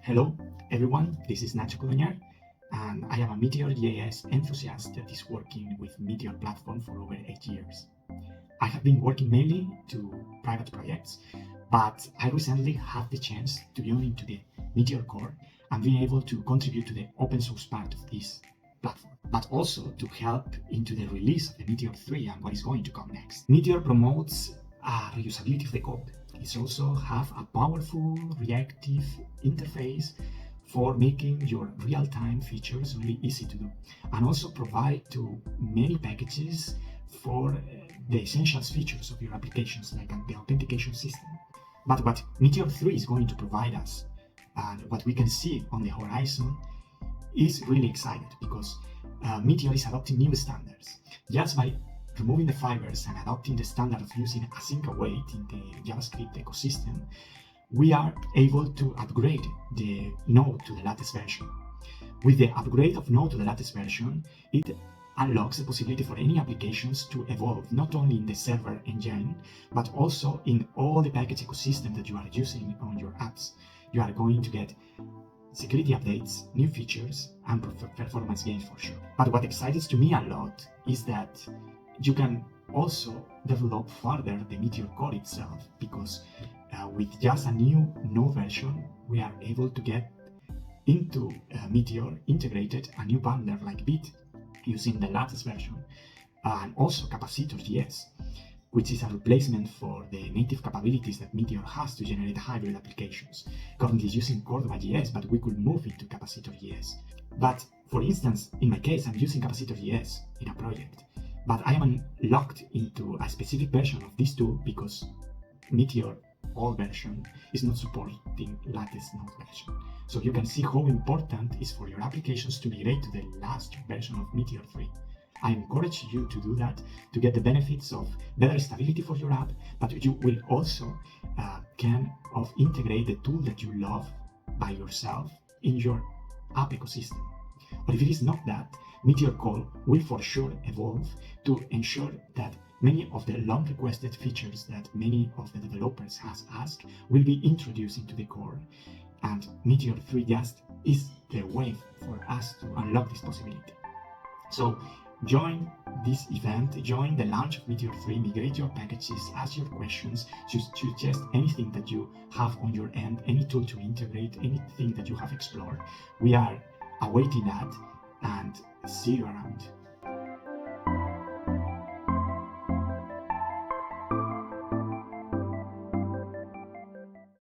Hello everyone, this is Nacho Codoñer, and I am a Meteor.js enthusiast that is working with Meteor platform for over 8 years. I have been working mainly to private projects, but I recently had the chance to join into the Meteor core and be able to contribute to the open source part of this platform, but also to help into the release of the Meteor 3 and what is going to come next. Meteor promotes reusability of the code. It also have a powerful reactive interface for making your real-time features really easy to do, and also provide to many packages for the essentials features of your applications, like the authentication system. But what Meteor 3 is going to provide us, and what we can see on the horizon, is really excited because Meteor is adopting new standards. Just by removing the fibers and adopting the standard of using async await in the JavaScript ecosystem, we are able to upgrade the node to the latest version. With the upgrade of node to the latest version, it unlocks the possibility for any applications to evolve not only in the server engine, but also in all the package ecosystem that you are using on your apps. You are going to get security updates, new features, and performance gains for sure. But what excites to me a lot is that you can also develop further the Meteor core itself, because with just a new node version, we are able to get into Meteor integrated a new bundler like Bit using the latest version, and also Capacitor.js, which is a replacement for the native capabilities that Meteor has to generate hybrid applications. Currently using Cordova.js, but we could move into Capacitor.js. But for instance, in my case, I'm using Capacitor.js in a project, but I am locked into a specific version of this tool because Meteor old version is not supporting latest node version. So you can see how important it is for your applications to migrate to the last version of Meteor 3. I encourage you to do that to get the benefits of better stability for your app, but you will also can integrate the tool that you love by yourself in your app ecosystem. But if it is not that, Meteor core will for sure evolve to ensure that many of the long requested features that many of the developers has asked will be introduced into the core, and Meteor 3 just is the way for us to unlock this possibility. So join this event, join the launch of Meteor 3, migrate your packages, ask your questions, suggest anything that you have on your end, any tool to integrate, anything that you have explored. We are awaiting that, and see you around.